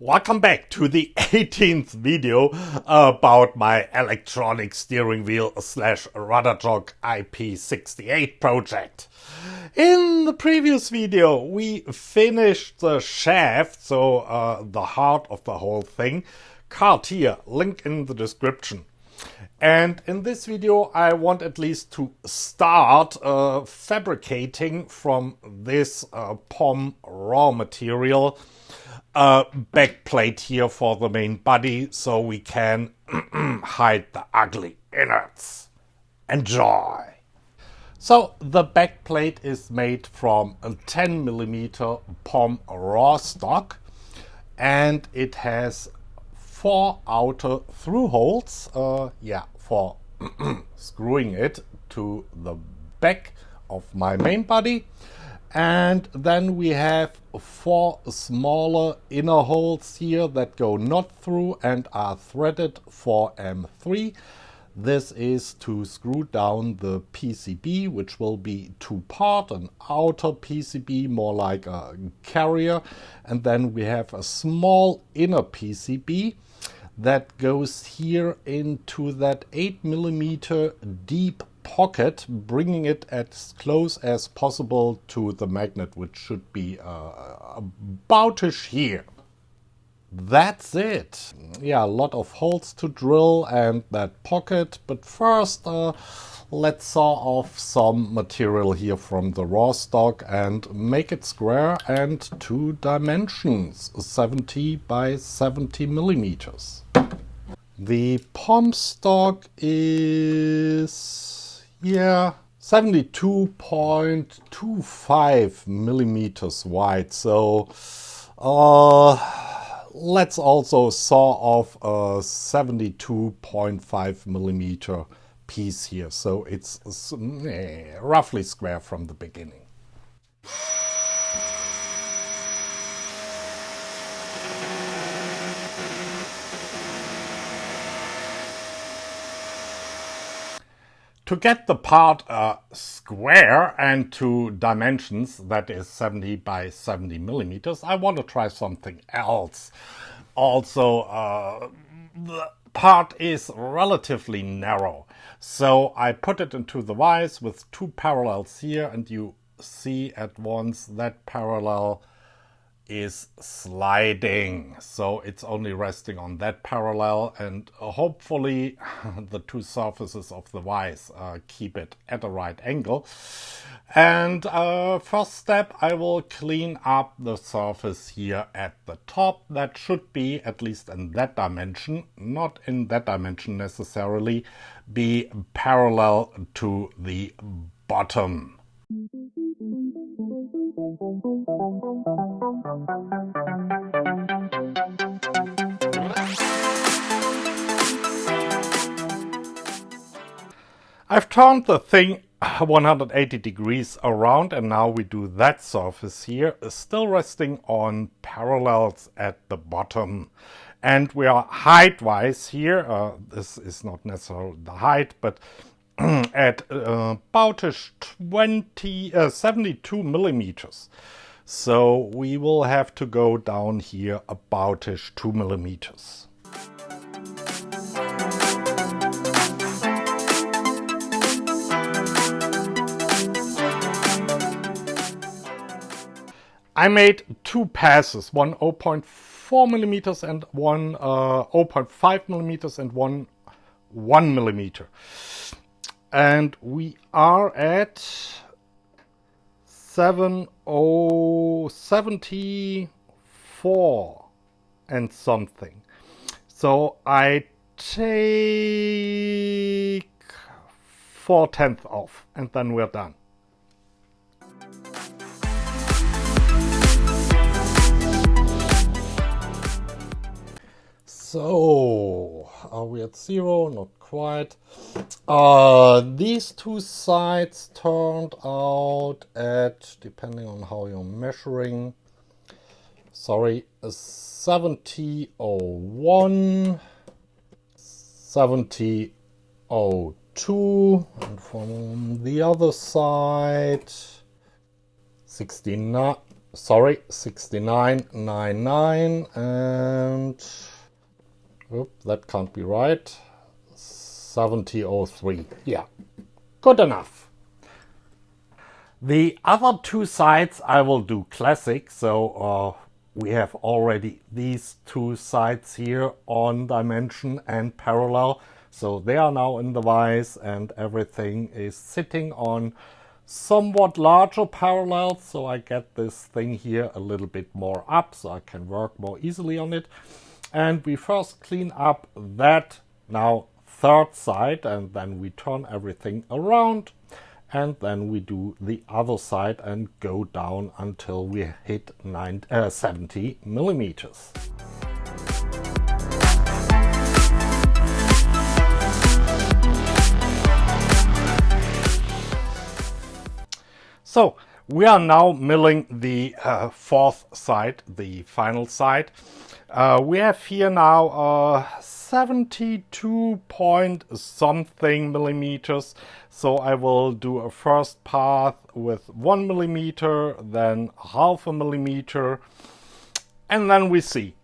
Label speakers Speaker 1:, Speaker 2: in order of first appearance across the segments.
Speaker 1: Welcome back to the 18th video about my electronic steering wheel / Rudder Jog IP68 project. In the previous video we finished the shaft, so the heart of the whole thing. Card here, link in the description. And in this video I want at least to start fabricating from this POM raw material backplate here for the main body, so we can hide the ugly innards. Enjoy! So the backplate is made from a 10mm POM raw stock, and it has 4 outer through holes, for screwing it to the back of my main body. And then we have 4 smaller inner holes here that go not through and are threaded for M3. This is to screw down the PCB, which will be 2-part, an outer PCB more like a carrier, and then we have a small inner PCB that goes here into that 8mm deep pocket, bringing it as close as possible to the magnet, which should be about-ish here. That's it. Yeah, a lot of holes to drill and that pocket, but first let's saw off some material here from the raw stock and make it square and 2 dimensions, 70 by 70mm. The POM stock is 72.25mm wide, so let's also saw off a 72.5mm piece here, so it's roughly square from the beginning. To get the part square and to dimensions, that is 70 by 70mm, I want to try something else. Also, the part is relatively narrow, so I put it into the vise with 2 parallels here, and you see at once that parallel is sliding, so it's only resting on that parallel, and hopefully the 2 surfaces of the vise keep it at a right angle. And first step, I will clean up the surface here at the top. That should be, at least in that dimension, not in that dimension necessarily, be parallel to the bottom. I've turned the thing 180 degrees around, and now we do that surface here, still resting on parallels at the bottom. And we are height-wise here, this is not necessarily the height, but at about-ish 72mm. So we will have to go down here about-ish 2mm. I made 2 passes, one 0.4mm and one 0.5mm and one 1mm. And we are at 74 and something. So I take 4/10 off, and then we're done. So, are we at 0? Not quite. These 2 sides turned out at, depending on how you're measuring, 70.01, 70.02, and from the other side, 69, sorry, 69.99 and that can't be right. 70.03. Yeah, good enough. The other two sides I will do classic, so we have already these two sides here on dimension and parallel. So they are now in the vise and everything is sitting on somewhat larger parallels. So I get this thing here a little bit more up so I can work more easily on it. And we first clean up that now third side and then we turn everything around. And then we do the other side and go down until we hit 70 millimeters. So we are now milling the fourth side, the final side. We have here now 72 point something millimeters. So I will do a first pass with 1 millimeter, then half a millimeter, and then we see.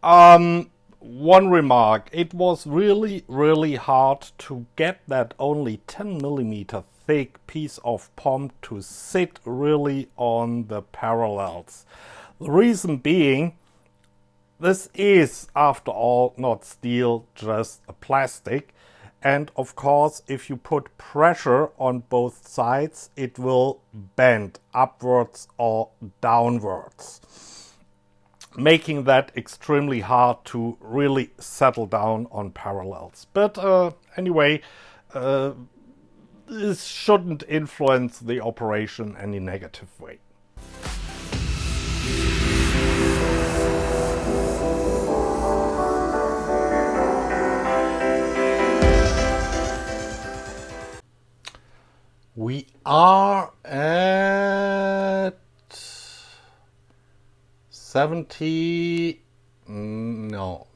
Speaker 1: One remark, it was really hard to get that only 10 millimeter thick piece of POM to sit really on the parallels. The reason being, this is, after all, not steel, just a plastic. And of course, if you put pressure on both sides, it will bend upwards or downwards, making that extremely hard to really settle down on parallels. But anyway, this shouldn't influence the operation any negative way. We are at 70, no.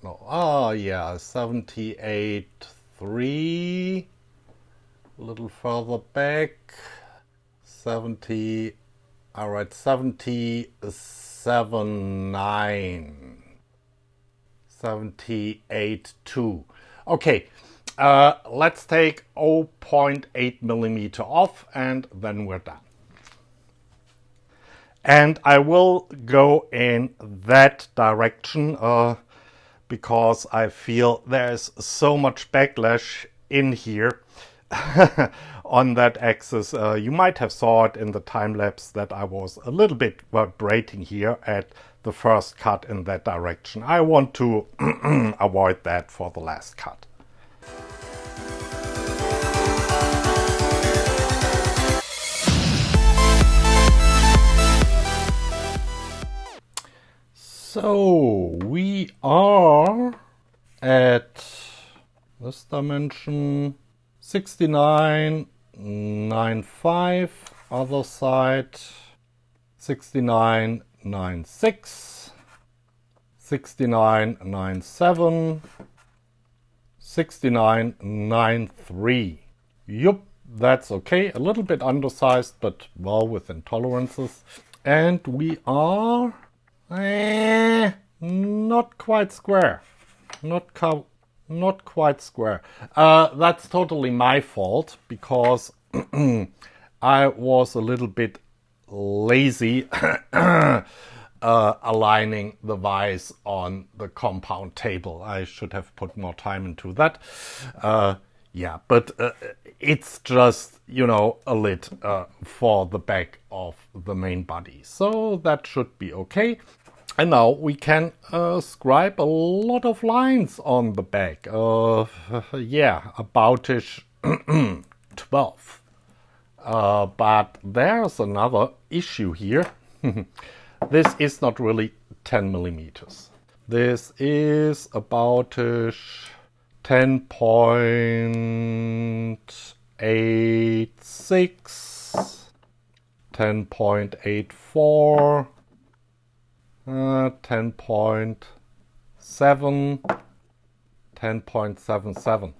Speaker 1: Oh yeah, 78.3, a little further back, 70, all right, 77.9, 78.2. Okay. Let's take 0.8 millimeter off and then we're done. And I will go in that direction because I feel there's so much backlash in here on that axis. You might have saw it in the time lapse that I was a little bit vibrating here at the first cut in that direction. I want to avoid that for the last cut. So we are at this dimension 69.95, other side 69.96, 69.97, 69.93. Yup, that's okay. A little bit undersized, but well within tolerances. And we are not quite square. Not quite square. That's totally my fault because I was a little bit lazy aligning the vise on the compound table. I should have put more time into that. Yeah, but it's just, you know, a lid for the back of the main body. So that should be okay. And now we can scribe a lot of lines on the back. Yeah, about-ish 12. But there's another issue here. This is not really 10 millimeters. This is about-ish 10.86, 10.84, 10.7, 10.77.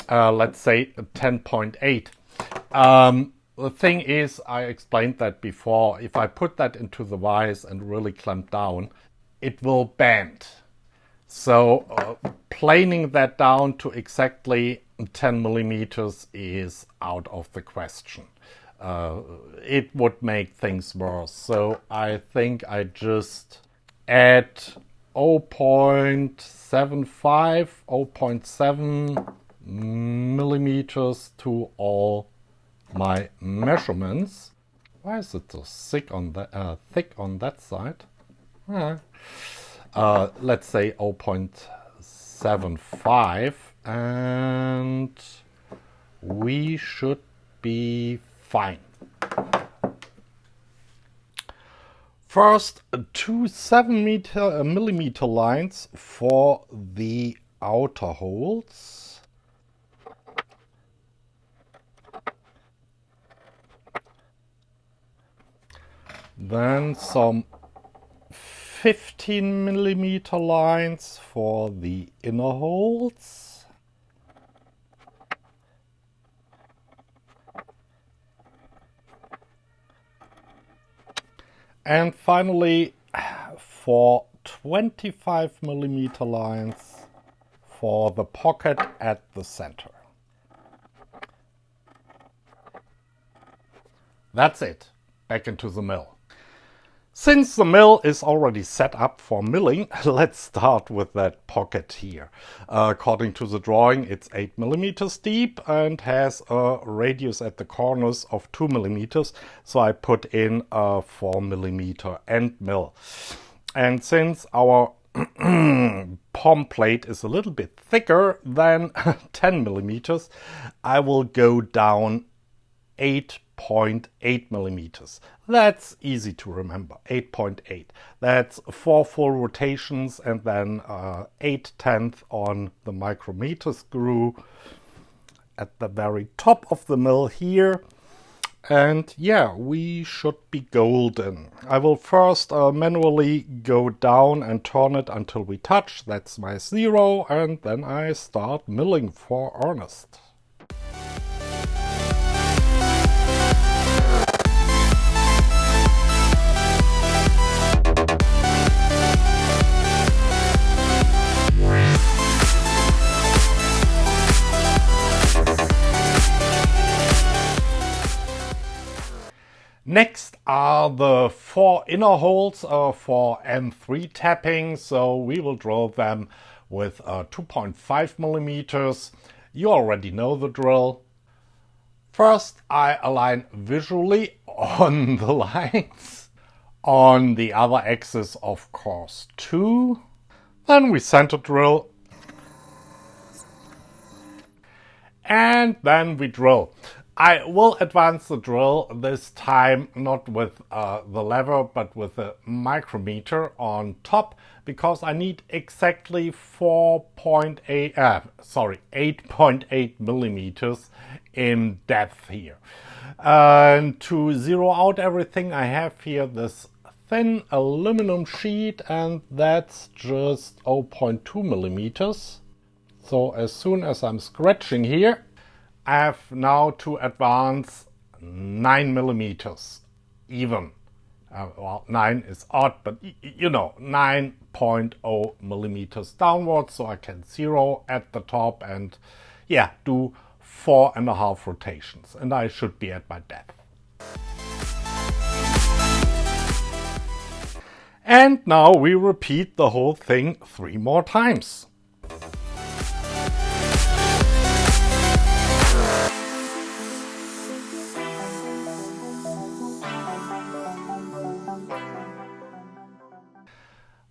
Speaker 1: Let's say 10.8. the thing is, I explained that before, if I put that into the vise and really clamp down, it will bend. So planing that down to exactly 10 millimeters is out of the question. It would make things worse. So I think I just add 0.75, 0.7 millimeters to all my measurements. Why is it so thick on that side? Let's say 0.75, and we should be fine. First, two 7 millimeter lines for the outer holes. Then some 15 millimeter lines for the inner holes. And finally, for 25 millimeter lines for the pocket at the center. That's it. Back into the mill. Since the mill is already set up for milling, let's start with that pocket here. According to the drawing, it's 8 millimeters deep and has a radius at the corners of 2 millimeters. So I put in a 4 millimeter end mill. And since our POM plate is a little bit thicker than 10 millimeters, I will go down 8.8 millimeters. That's easy to remember, 8.8. That's 4 full rotations and then 8/10 on the micrometer screw at the very top of the mill here. And yeah, we should be golden. I will first manually go down and turn it until we touch. That's my 0, and then I start milling for earnest. Next are the 4 inner holes for M3 tapping, so we will drill them with 2.5 millimeters. You already know the drill. First, I align visually on the lines. On the other axis, of course, too. Then we center drill. And then we drill. I will advance the drill this time not with the lever but with a micrometer on top, because I need exactly 8.8 millimeters in depth here. And to zero out everything, I have here this thin aluminum sheet, and that's just 0.2 millimeters. So as soon as I'm scratching here, I have now to advance 9 millimeters even. Well, 9 is odd, but you know, 9.0 millimeters downwards, so I can zero at the top and yeah, do 4.5 rotations, and I should be at my depth. And now we repeat the whole thing 3 more times.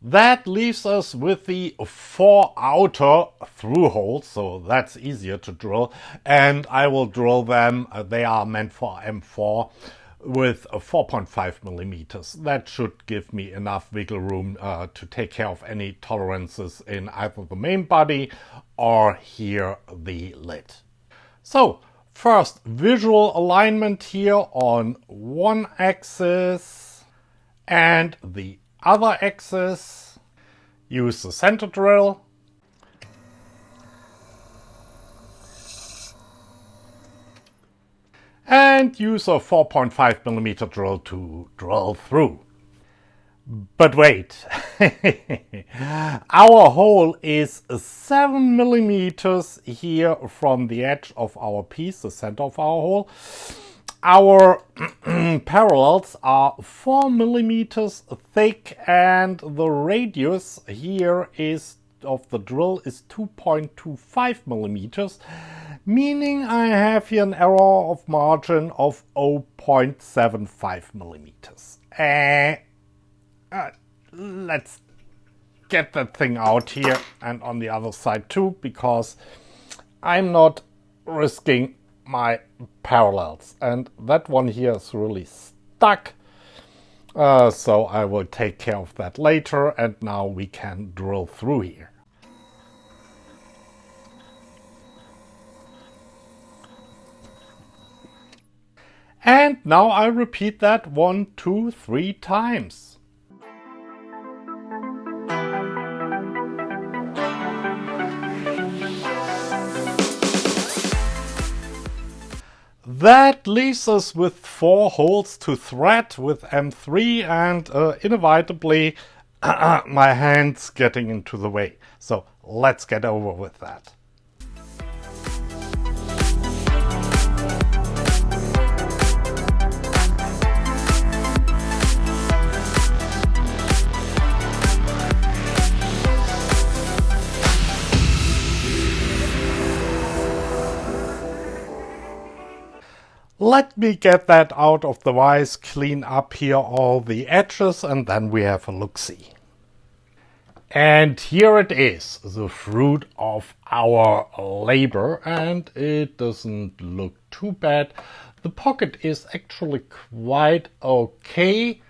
Speaker 1: That leaves us with the 4 outer through holes, so that's easier to drill. And I will drill them, they are meant for M4, with 4.5 millimeters. That should give me enough wiggle room to take care of any tolerances in either the main body or here the lid. So, first visual alignment here on one axis and the other axis. Use the center drill. And and use a 4.5mm drill to drill through. But wait, our hole is 7mm here from the edge of our piece, the center of our hole. Our parallels are 4mm thick, and the radius here of the drill is 2.25mm, meaning I have here an error of margin of 0.75mm. Let's get that thing out here and on the other side too, because I'm not risking my parallels, and that one here is really stuck, so I will take care of that later, and now we can drill through here. And now I repeat that 1, 2, 3 times. That leaves us with 4 holes to thread with M3, and inevitably my hand's getting into the way. So let's get over with that. Let me get that out of the vise, clean up here all the edges, and then we have a look-see. And here it is, the fruit of our labor, and it doesn't look too bad. The pocket is actually quite okay.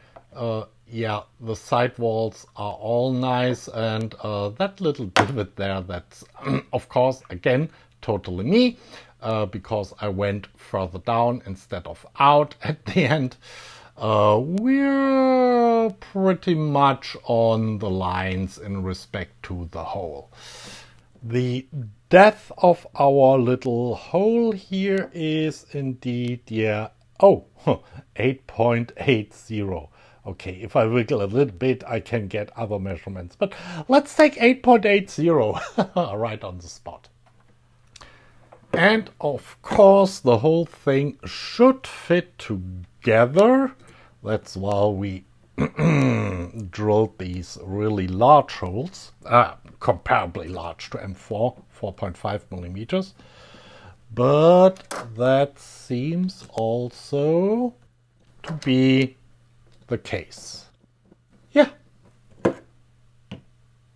Speaker 1: Yeah, the side walls are all nice, and that little divot there, that's of course again totally me. Because I went further down instead of out at the end. We're pretty much on the lines in respect to the hole. The depth of our little hole here is indeed, 8.80. Okay, if I wiggle a little bit, I can get other measurements. But let's take 8.80 right on the spot. And of course the whole thing should fit together. That's why we drilled these really large holes, comparably large to M4, 4.5mm. But that seems also to be the case. Yeah.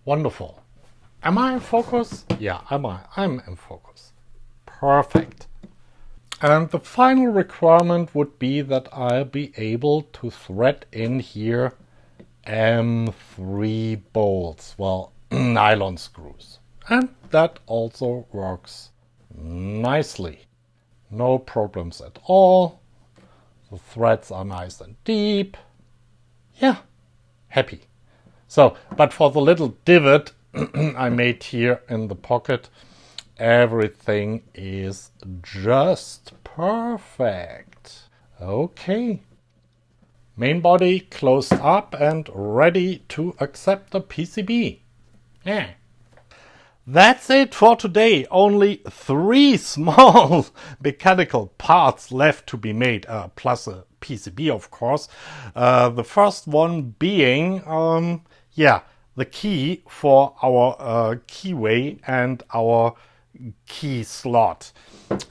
Speaker 1: Wonderful. Am I in focus? Yeah, I'm in focus. Perfect. And the final requirement would be that I'll be able to thread in here M3 bolts, well, nylon screws. And that also works nicely. No problems at all. The threads are nice and deep. Yeah, happy. So, but for the little divot I made here in the pocket, everything is just perfect. Okay. Main body closed up and ready to accept the PCB. Yeah. That's it for today. Only 3 small mechanical parts left to be made, plus a PCB, of course. The first one being, the key for our keyway and our key slot,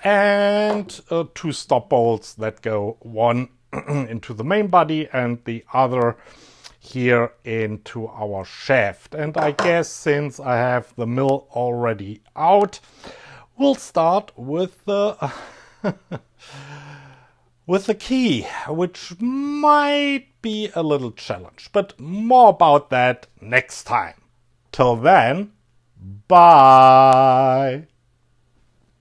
Speaker 1: and 2 stop bolts that go, one into the main body and the other here into our shaft. And I guess since I have the mill already out, we'll start with the with the key, which might be a little challenge, but more about that next time. Till then, bye.